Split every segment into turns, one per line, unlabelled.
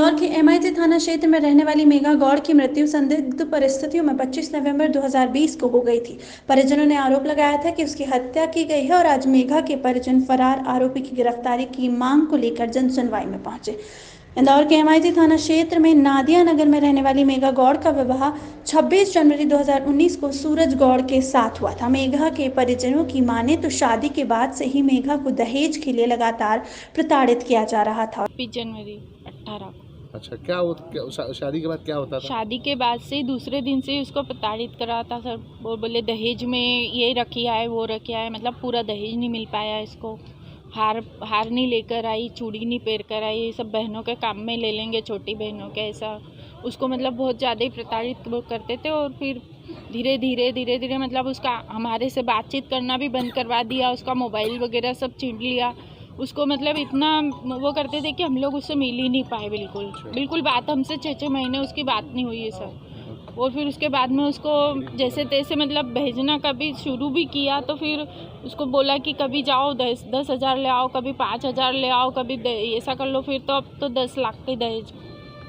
इंदौर के एमआईटी थाना क्षेत्र में रहने वाली मेघा गौड़ की मृत्यु संदिग्ध परिस्थितियों में 25 नवंबर 2020 को हो गई थी। परिजनों ने आरोप लगाया था कि उसकी हत्या की गई है और आज मेघा के परिजन फरार आरोपी की गिरफ्तारी की मांग को लेकर जन सुनवाई में पहुंचे। इंदौर के एमआईटी थाना क्षेत्र में नादिया नगर में रहने वाली मेघा गौड़ का विवाह 26 जनवरी 2019 को सूरज गौड़ के साथ हुआ था। मेघा के परिजनों की माने तो शादी के बाद से ही मेघा को दहेज के लिए लगातार प्रताड़ित किया जा रहा था।
20 जनवरी 18 को।
अच्छा, शादी के बाद क्या होता था?
शादी के बाद से दूसरे दिन से उसको प्रताड़ित करा था सर। वो बोले दहेज में ये रखिया है वो रखिया है, मतलब पूरा दहेज नहीं मिल पाया इसको। हार नहीं लेकर आई, चूड़ी नहीं पहन कर आई, ये सब बहनों के काम में ले लेंगे, छोटी बहनों के, ऐसा उसको मतलब बहुत ज़्यादा ही प्रताड़ित करते थे। और फिर धीरे धीरे मतलब उसका हमारे से बातचीत करना भी बंद करवा दिया, उसका मोबाइल वगैरह सब छीन लिया। उसको मतलब इतना वो करते थे कि हम लोग उससे मिल ही नहीं पाए, बिल्कुल बात हमसे 6 महीने उसकी बात नहीं हुई है सर। और फिर उसके बाद में उसको जैसे तैसे मतलब भेजना कभी शुरू भी किया, तो फिर उसको बोला कि कभी जाओ 10,000 ले आओ, कभी 5,000 ले आओ, कभी ऐसा कर लो। फिर तो अब तो 10 लाख के दहेज,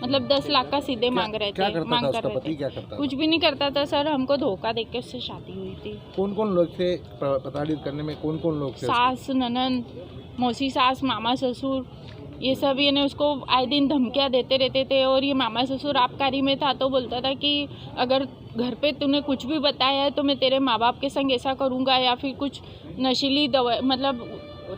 मतलब 10 लाख का सीधे मांग रहे थे।
क्या करता था?
कुछ भी नहीं करता था सर, हमको धोखा देके उससे शादी हुई थी।
कौन लोग थे प्रताड़ित करने में? कौन लोग थे?
सास, ननद, मौसी सास, मामा ससुर, ये सब ये ने उसको आए दिन धमकियाँ देते रहते थे। और ये मामा ससुर आबकारी में था तो बोलता था कि अगर घर पे तूने कुछ भी बताया है तो मैं तेरे माँ बाप के संग ऐसा करूँगा, या फिर कुछ नशीली दवा मतलब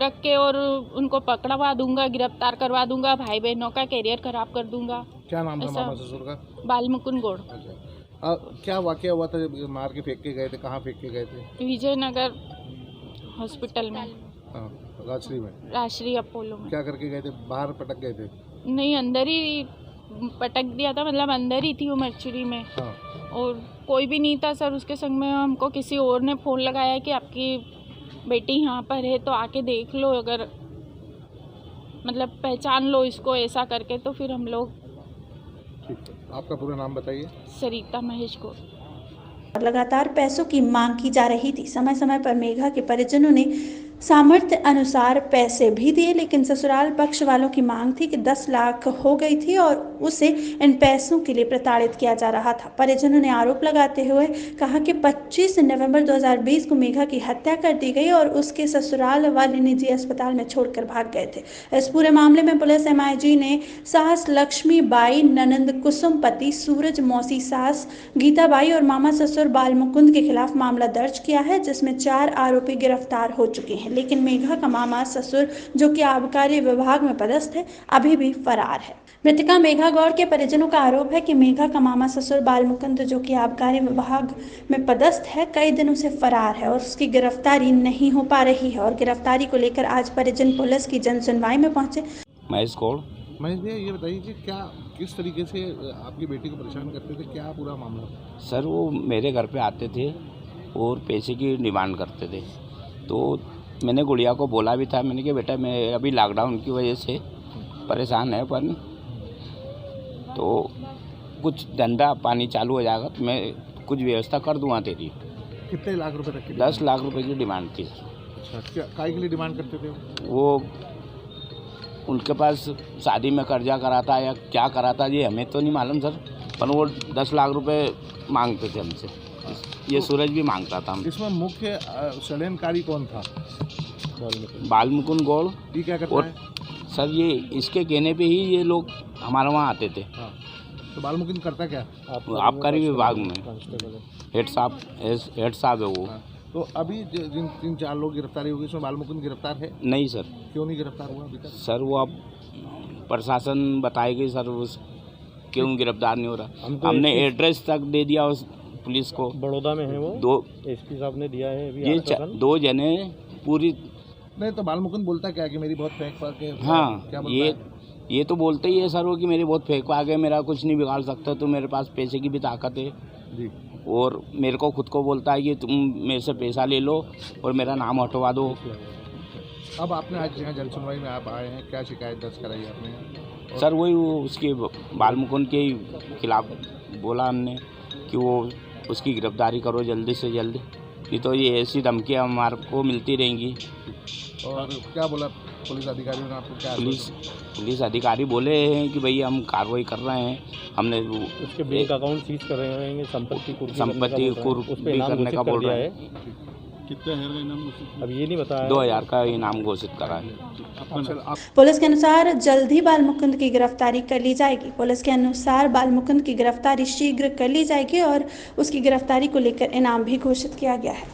रख के और उनको पकड़वा दूंगा, गिरफ्तार करवा दूंगा, भाई बहनों का कैरियर खराब कर दूंगा।
क्या नाम था मामा ससुर का?
बालमुकुंद गौड़।
अच्छा, क्या वाकया हुआ था जब मार के फेंक के गए थे? कहाँ फेंक के गए थे?
विजयनगर हॉस्पिटल में।
राजश्री
अपोलो में।
क्या करके गए थे? बाहर पटक गए थे?
नहीं, अंदर ही पटक दिया था, मतलब अंदर ही थी वो मर्चुरी में।
हाँ।
और कोई भी नहीं था सर उसके संग में। हमको किसी और ने फ़ोन लगाया कि आपकी बेटी यहाँ पर है तो आके देख लो, अगर मतलब पहचान लो इसको, ऐसा करके। तो फिर हम लोग।
ठीक है, आपका पूरा नाम बताइए।
सरिता महेश को।
लगातार पैसों की मांग की जा रही थी। समय समय पर मेघा के परिजनों ने सामर्थ्य अनुसार पैसे भी दिए, लेकिन ससुराल पक्ष वालों की मांग थी कि 10 लाख हो गई थी और उसे इन पैसों के लिए प्रताड़ित किया जा रहा था। परिजनों ने आरोप लगाते हुए कहा कि 25 नवंबर 2020 को मेघा की हत्या कर दी गई और उसके ससुराल वाले निजी अस्पताल में छोड़कर भाग गए थे। इस पूरे मामले में पुलिस एमआईजी ने सास लक्ष्मी बाई, ननंद कुसुमपति, सूरज मौसी सास गीताबाई और मामा ससुर बालमुकुंद के खिलाफ मामला दर्ज किया है, जिसमें 4 आरोपी गिरफ्तार हो चुके हैं। लेकिन मेघा का मामा ससुर, जो कि आबकारी विभाग में पदस्थ है, अभी भी फरार है। मृतका मेघा गौड़ के परिजनों का आरोप है कि मेघा का मामा ससुर बालमुकुंद, जो कि आबकारी विभाग में पदस्थ है, कई दिनों से फरार है और उसकी गिरफ्तारी नहीं हो पा रही है। और गिरफ्तारी को लेकर आज परिजन पुलिस की जन सुनवाई में पहुंचे।
महेश भैया, ये बताइए कि किस तरीके से आपकी बेटी को परेशान करते थे? क्या पूरा मामला?
सर, वो मेरे घर पे आते थे और पैसे की डिमांड करते थे। तो मैंने गुड़िया को बोला भी था, मैंने कहा बेटा मैं अभी लॉकडाउन की वजह से परेशान है, पर तो कुछ धंधा पानी चालू हो जाएगा तो मैं कुछ व्यवस्था कर दूँगा तेरी।
कितने लाख रुपए तक की?
10 लाख रुपए की डिमांड थी।
अच्छा, क्या काय के लिए डिमांड करते थे?
वो उनके पास शादी में कर्जा करा था या क्या करा था ये हमें तो नहीं मालूम सर, पर वो 10 लाख रुपए मांगते थे हमसे। ये सूरज भी मांगता था।
इसमें मुख्य षड्यंत्रकारी कौन था?
बालमुकुंद गौड़।
ये क्या करता है?
सर, ये इसके कहने पे ही ये लोग हमारे वहाँ आते थे।
हाँ। तो बालमुकुंद करता क्या?
आबकारी विभाग में हेड साहब है वो।
हाँ। तो अभी जिन 3-4 लोग गिरफ्तारी हुई, इसमें बालमुकुंद गिरफ्तार है?
नहीं सर।
क्यों नहीं गिरफ्तार हुआ अभी तक?
सर, वो अब प्रशासन बताएगी सर उस क्यों गिरफ्तार नहीं हो रहा। हमने एड्रेस तक दे दिया उस पुलिस को।
बड़ौदा में है वो,
2
एसपी साहब ने दिया है अभी।
ये 2 जने पूरी।
नहीं तो बालमुकुंद बोलता क्या कि मेरी बहुत फेंक पा के?
हाँ,
क्या बोलता है?
ये तो बोलते ही है सर वो कि मेरी बहुत फेंक पा के मेरा कुछ नहीं बिगाड़ सकता, तो मेरे पास पैसे की भी ताकत है
जी।
और मेरे को खुद को बोलता है कि तुम मेरे से पैसा ले लो और मेरा नाम हटवा दो।
अब आपने आज यहाँ जन सुनवाई में आप आए हैं, क्या शिकायत दर्ज कराई आपने?
सर, वही वो उसके बालमुकुंद के खिलाफ बोला हमने कि वो उसकी गिरफ्तारी करो जल्दी से जल्दी, नहीं तो ये ऐसी धमकियाँ हमारे को मिलती रहेंगी।
और क्या बोला पुलिस अधिकारियों ने आपको क्या
पुलिस अधिकारी बोले हैं कि भाई हम कार्रवाई कर रहे हैं, हमने
उसके बैंक अकाउंट सीज कर रहे हैं, संपत्ति
कुर्की करने का बोल रहे हैं।
कितने हजार का इनाम घोषित? अब ये नहीं बताया।
2000 का इनाम घोषित करा है।
पुलिस के अनुसार जल्द ही बाल मुकुंद की गिरफ्तारी कर ली जाएगी। पुलिस के अनुसार बाल मुकुंद की गिरफ्तारी शीघ्र कर ली जाएगी और उसकी गिरफ्तारी को लेकर इनाम भी घोषित किया गया है।